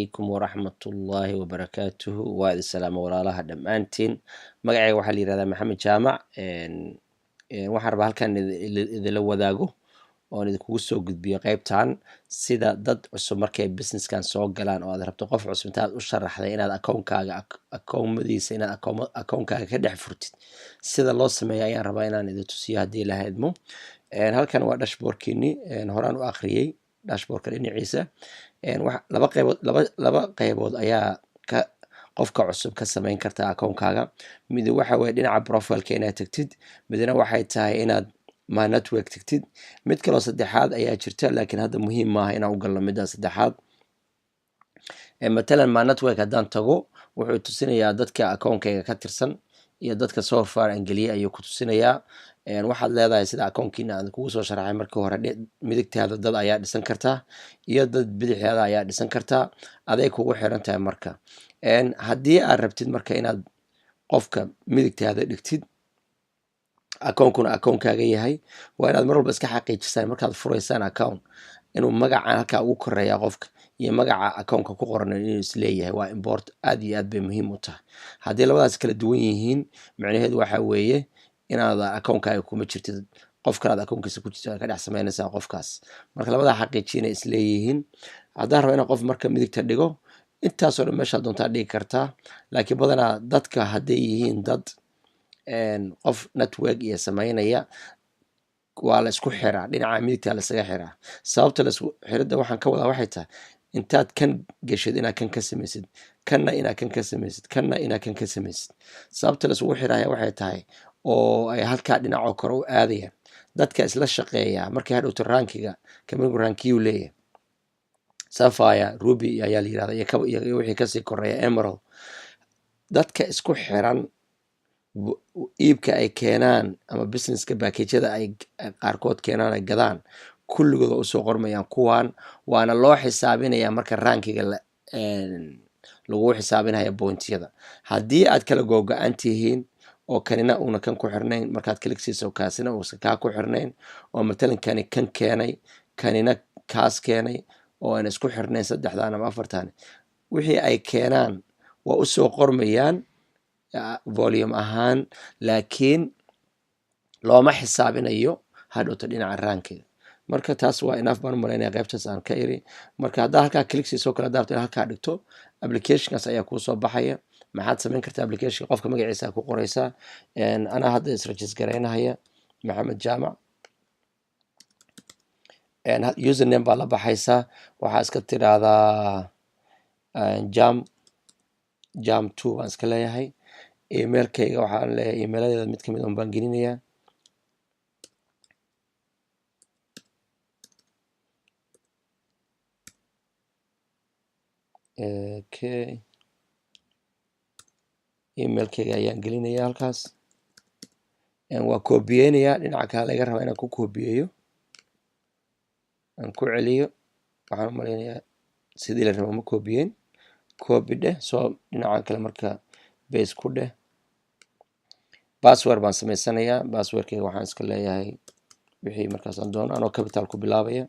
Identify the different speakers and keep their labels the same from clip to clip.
Speaker 1: عليكم ورحمة الله وبركاته وعلى السلام وراءها دمانتين مقعي waxaa la yiraahdaa Maxamed Jaamac waxaan rabaa halkan idin la wadaago oo idinku soo gudbiyo qaybtan sida dad cusub markay businesskan soo galaan oo aad rabto qof cusub intaad u sharaxday inaad account-madiisa inaad account-kaaga ka dhex furtid sida loo sameeyo ayaan rabaa inaan idin tusiyo haddii la haydmo halkan waa dashboardkiini horaan u akhriyay dashboardka dhinaciisa laba qaybood ayaa qofka cusub ka samayn karta account-kaaga mid waxa weeye dhinaca profile-ka inaad tagtid midna waxay tahay inaad my network tagtid mid kaloo saddexaad ayaa jirta laakiin hadda muhiim maaha inaan u galno midda saddexaad matalan my network haddaan tago wuxuu tusinayaa dadka account-kayga ka tirsan iyo dadka so far aan geliyay ayuu ku tusinayaa waxaad leedahay sida account-kiina aan kugu soo sharaxay markii hore midigtaada dad ayaa dhisan kartaa iyo dad bidixdaada ayaa dhisan kartaa aday kugu xiran tahay marka haddii aad rabtid marka inaad qofka midigtaada dhigtid account-kuna account-kaaga yahay waa inaad mar walba iska xaqiijisaan markaad furaysaan account inuu magacan halkaa ugu koreeya qofka iyo magaca account-ka ku qoran inuu isleeyahay waa import aad iyo aad bay muhiim u tahay haddii labadaas kala duwan yihiin macnaheedu waxa weeye inaad account-kaaga kuma jirtid qofkanaad account-kiisa ku jirto ka dhex samaynaysaa qofkaas marka labadaa xaqiijina isleeyihiin haddaan rabo inaan qof marka midigta dhigo intaasoo dhan meeshaa doontaa dhigi kartaa laakiin badanaa dadka hadday yihiin dad qof network iyo samaynaya waa la isku xiraa dhinaca midigta la isaga xiraa sababta la isku xiridda waxaan ka wadaa waxay tahay intaad kan geshid inaad kan ka samaysid kanna inaad kan ka samaysid kanna inaad kan ka samaysid sababta la isugu xiraya waxay tahay oo ay halkaa dhinacoo kore u aadayaan dadka isla shaqeeya markay hadhowto rankiga kamid rankiyu leeyahay Sapphire Ruby ayaa la yiraahdaa iyo wixii kasii koreeya Emerald dadka isku xiran iibka ay keenaan ama businesska package-yada ay qaarkood keenaan ay gadaan kulligooda u soo qormayaan kuwan waana loo xisaabinayaa marka rankiga lagu xisaabinaya pointyada haddii aad kala googo-an tihiin oo kanina uuna kan ku xirnayn markaad kalik siiso kaasina uusan kaa ku xirnayn oo matalan kani kan keenay kanina kaas keenay oo aan isku xirnayn saddexdan ama afartan wixii ay keenaan waa u soo qormayaan volume ahaan laakiin looma xisaabinayo hadhowta dhinaca rankiga marka taas waa enough baan u malaynaya qaybtaas aan ka iri marka haddaa halkaa click siiso kala daarto in halkaa dhigto applicationkaas ayaa kuu soo baxaya maxaad samayn kartaa application qofka magaciisa ku qoraysaa anaa hadda is-register garaynahaya Maxamed Jaamac username baa la baxaysaa waxaa iska tiraahdaa jam 2 baan iska leeyahay emailkayga waxaan leeyahay emailadeeda mid kamid un baan gelinayaa okay emailkayga ayaan gelinayaa halkaas waa koobiyeynayaa dhinaca kale laga rabaa inaan ku koobiyeeyo aan ku celiyo waxaan u malaynayaa sidii la rabo ma koobiyeyn koobi dheh soo dhinaca kale marka base ku dheh password baan samaysanayaa passwordkayga waxaan iska leeyahay wixii markaas aan doono anoo capital ku bilaabaya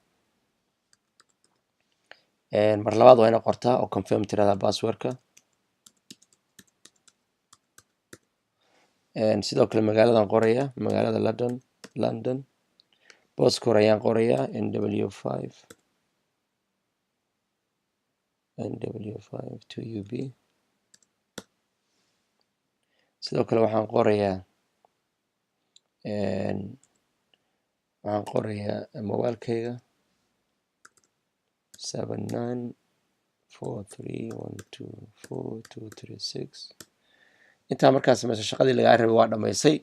Speaker 1: mar labaad waa inaad qortaa oo confirm tirada passwordka sidoo kale magaaladan qoraya magaalada London postcode ayaan qorayaa NW5 2UB sidoo kale waxaan mobilekayga 7943124236 intaa markaa samayso shaqadii lagaa rabay waa dhamaysay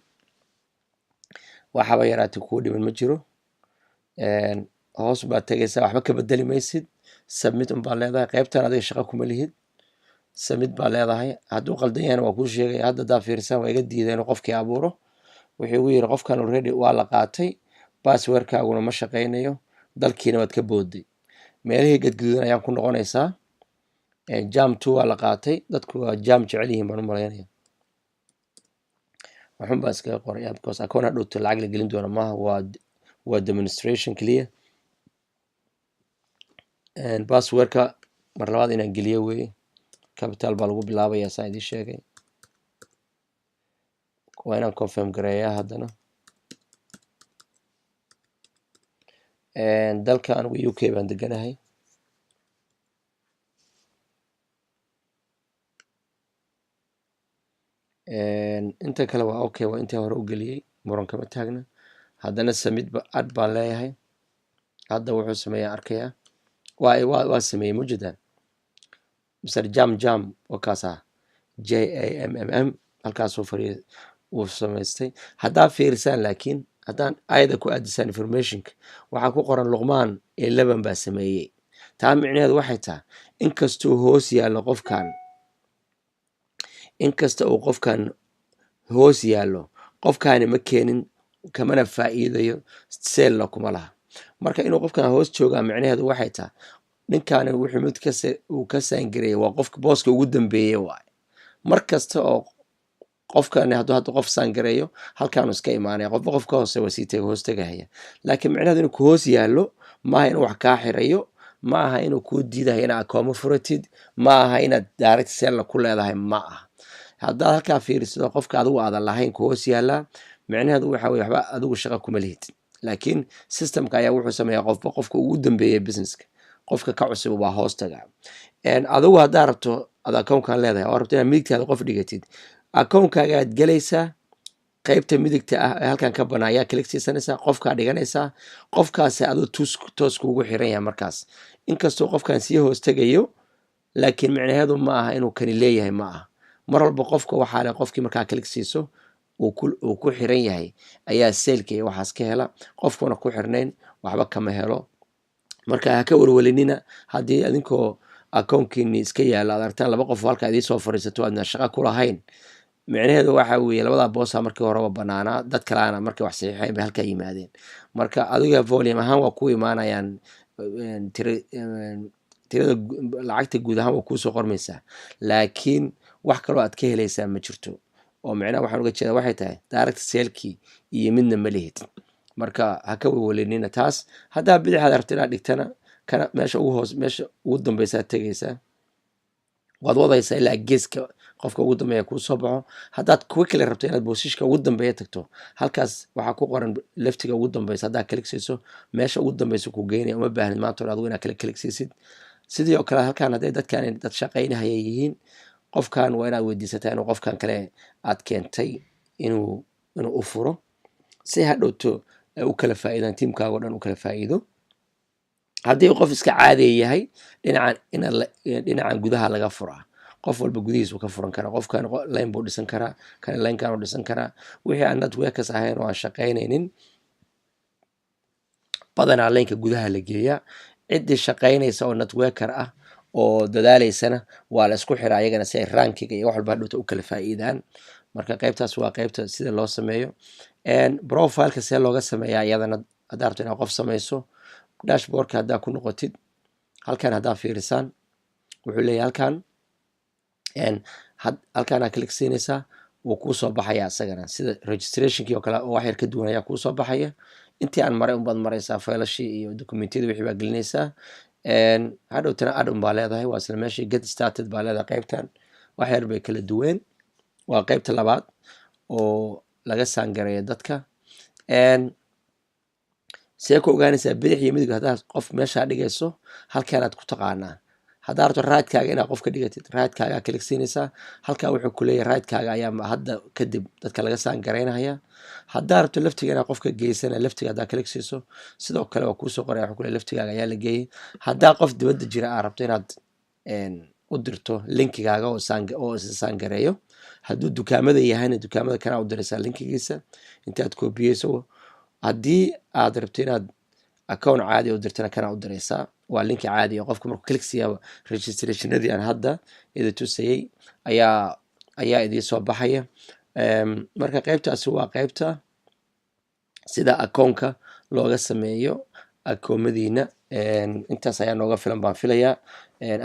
Speaker 1: waxaba yaraatay kuu dhiman ma jiro hoos baad tegaysaa waxba ka bedeli maysid submit un baa leedahay qaybtan adiga shaqo kuma lihid submit baa leedahay hadduu qaldan yahayna waa kuu sheegaya hadda haddaa fiirsaan waa iga diiday inuu qofkii abuuro wuxuu igu yidhi qofkan already waa la qaatay passwordkaaguna ma shaqaynayo dalkiina waad ka booday meelihii gadgududan ayaan ku noqonaysaa jam 2 waa la qaatay dadku waa jam jecel yihiin baan u malaynaya waxun baan iskaga qoraya because account hadhowto lacag la gelin doona maaha waa demonstration keliya passwordka mar labaad inaan geliyo weeye capital baa lagu bilaabayaa saan idiin sheegay waa inaan confirm gareeyaa haddana dalka anigu UK baan deganahay inta kale waa okay waa intii hore u geliyey muran kama taagna haddana samid ad baan leeyahay hadda wuxuu sameeyaa arkayaa waa sameeyey mujadan mr jam oo kaas ah JAMMM halkaasuu fariya uu samaystay haddaa fiirisaan laakiin haddaan ayada ku aadisaan informationka waxaa ku qoran Luqmaan 11 baa sameeyey taa micnaheedu waxay tahay inkastuu hoos yaallo qofkan inkasta uu qofkan hoos yaallo qofkaani ma keenin kamana faa'iidayo seelna kuma laha marka inuu qofkan hoos joogaa micnaheedu waxay tahay ninkaani wuxuu mid uu ka saangareeyay waa qofka booska ugu dambeeyey waay mar kasta oo qofkan hadduu hadda qof saangareeyo halkaanu iska imaanaya qofba qof ka hoose wasiitay hoos tagahaya laakiin micnaheedu inuu ku hoos yaallo maaha inuu wax kaa xirayo ma aha inuu kuu diidayo inaad akoomo furatid ma aha inaad direct seelna ku leedahay ma aha haddaad halkaa fiiriso qofka adigu aadan lahayn ku hoos yaallaa micnaheedu waxa weye waxba adigu shaqo kuma lihid laakiin systemka ayaa wuxuu sameeyaa qofba qofka ugu dambeeya businesska qofka ka cusub waa hoos taga adigu haddaa rabto ad akoonkan leedahay oo rabto inaad midigtaada qof dhigatid akoonkaaga aad gelaysaa qaybta midigta ah ee halkan ka banaa ayaa kalik siisanaysaa qofkaa dhiganaysaa qofkaasi aduu toos kuugu xiran yahay markaas inkastoo qofkan sii hoos tagayo laakiin micnaheedu ma aha inuu kani leeyahay ma aha mar walba qofka waxaa le qofkii markaa kalik siiso uu ku xiran yahay ayaa seelka iyo waxaas ka hela qofkuna ku xirnayn waxba kama helo marka ha ka warwalinina haddii adinkoo akoonkiini iska yaalla ad aragtaan laba qof halkaa idii soo fadhiisato aadna shaqo ku lahayn micnaheedu waxa weeye labadaa boosa markii horeba banaanaa dad kalaana markay wax saxiixayn bay halkaa yimaadeen marka adiga volume ahaan waa ku imaanayaan tirada lacagta guud ahaan waa kuusoo qormaysaa laakiin wax kaloo aad ka helaysaa ma jirto oo micnaha waxaan uga jeedaa waxay tahay direct seelkii iyo midna ma lihid marka ha ka warwalinina taas haddaa bidixaad rabto inaad dhigtana kana meesha ugu dambaysaa tegaysaa waad wadaysaa ilaa geeska qofka ugu dambeeya kuu soo baxo haddaad quickly rabto inaad boosishka ugu dambeeya tagto halkaas waxaa ku qoran leftiga ugu dambaysa haddaa kalik siiso meesha ugu dambaysa ku geynaya uma baahnid maanta hore adigu inaad kala kalik siisid sidii oo kale halkaan hadday dadkan dad shaqaynahaya yihiin qofkan waa inaad weydiisataa inuu qofkan kale aad keentay inuu u furo si hadhowto u kala faa'iidaan tiimkaaga o dhan u kala faa'iido haddii qof iska caadiya yahay dhinacan gudaha laga furaa qof walba gudihiisu ka furan karaa qofkan line buu dhisan karaa kan linekan uu dhisan karaa wixii aan networkers ahayn oo aan shaqaynaynin badanaa lineka gudaha la geeyaa ciddii shaqaynaysa oo networker ah oo dadaalaysana waa la isku xiraa ayagana si ay rankiga iyo wax walba hadhowta u kala faa'iidaan marka qaybtaas waa qaybta sida loo sameeyo profileka see looga sameeyaa iyadana haddaa rabto inaad qof samayso dashboardka haddaa ku noqotid halkan haddaa fiirisaan wuxuu leeyahay halkaanaa kalik siinaysaa wuu kuu soo baxaya isagana sida registrationkii oo kale oo wax yar ka duwan ayaa kuu soo baxaya intii aan maray unbaad maraysaa faylashii iyo documentiyada wixii baa gelinaysaa hadhowtana adhun baa leedahay waa isla meeshii get started baa leedahay qaybtan wax yar bay kala duween waa qaybta labaad oo laga saangareeyo dadka see ku ogaanaysaa bidix iyo midig haddaad qof meeshaa dhigayso halkaanaad ku taqaanaa haddaa rabto raadkaaga inaad qof ka dhigatid raadkaagaa kalik siinaysaa halkaa wuxuu ku leeyahay raadkaaga ayaa hadda kadib dadka laga saangaraynaya haddaa rabto laftiga inaad qofka geysana laftiga haddaa kalik siiso sidoo kale waa kuusoo qoraya wuxuu ku leeyahay laftigaaga ayaa la geeyey haddaa qof dibadda jira aad rabto inaad u dirto linkigaaga oo isa saangareeyo hadduu dukaamada yahayna dukaamada kanaa u diraysaa linkigiisa intaad koobiyeyso haddii aad rabto inaad account caadi u dirtana kana u diraysaa waa linki caadi oo qofka markuu klik siyaaba registrationadii aan hadda idin tusayey ayaa idin soo baxaya marka qaybtaasi waa qaybta sida akoonka looga sameeyo akoomadiina intaas ayaa nooga filan baan filayaa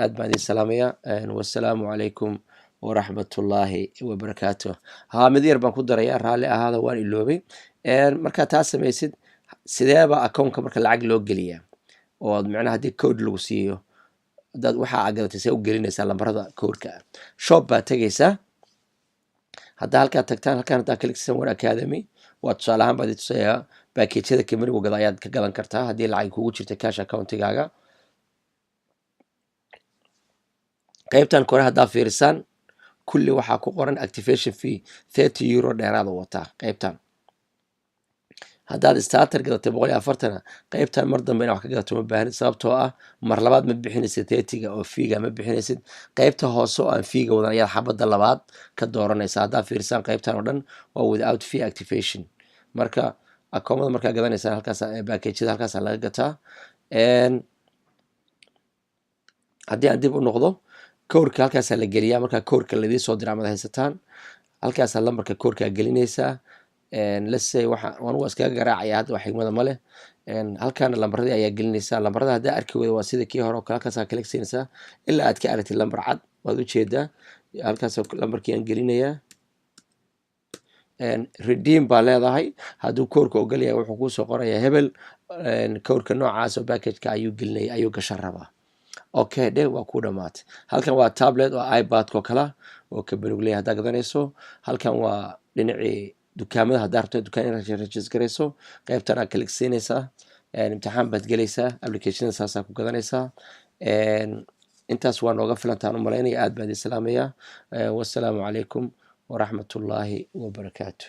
Speaker 1: aad baan idin salaamayaa wassalaamu calaykum waraxmatullaahi wabarakaatuh mid yar baan ku darayaa raalli ahaada waan iloobay markaa taa samaysid sideeba akoonka marka lacag loo geliyaa oo macnaha haddii code lagu siiyo dad waxa aad gadatay see u gelinaysaa lambarada koodhka ah. shop baa tegaysaa. haddaa halkaa tagtaan, halkaan haddaa click One Academy, waa tusaale ahaan baad tusayaa baakejyada kamanigu gada ayaad ka gadan kartaa haddii lacag kugu jirta cash accountigaaga. qaybtan kore haddaa fiirisaan kulli waxaa ku qoran activation fee 30 euro dheeraada wataa qaybtan. haddaad starter gadatay 140 qaybtan mar dambe inaad wax ka gadato ma baahnid, sababtoo ah mar labaad ma bixinaysid 30ga oo fiiga ma bixinaysid. qaybta hoose oo aan fiiga wadan ayaad xabadda labaad ka dooranaysaa. haddaa fiirisaan qaybtan oo dhan waa without fee activation. marka akoomada markaa gadanaysaan halkaas baakejyada halkaas laga gataa. haddii aan dib u noqdo, koodhka halkaasaa la geliyaa. markaa koodhka ladii soo dira amad haysataan, halkaasaa lambarka koodhkaa gelinaysaa. let's say waan waa iskaga garaacaya hadda wax xigmada ma leh. halkaana lambaradii ayaa gelinaysaa. lambarada haddaa arki weyda waa sida kii hore oo kale, halkaasaa kala siinaysaa ilaa aad ka aragtid lambar cad. waad ujeedaa halkaas lambarkii aan gelinayaa. redeem baa leedahay. hadduu koodhka ogolyahay wuxuu kuusoo qorayaa hebel koodhka noocaas oo packageka ayuu gashan rabaa. okay dhe waa ku dhamaatay. halkan waa tablet oo iPadko kala oo kabanigu leeyahay haddaa gadanayso. halkan waa dhinacii dukaamada haddaa rabto dukaan inaad register garayso, qaybtan aad click siinaysaa. imtixaan baad gelaysaa, applicationada saasaa ku gadanaysaa. intaas waa nooga filantaan u malaynaya. aad baan idin salaamayaa. wassalaamu calaykum waraxmatullaahi wabarakaatu.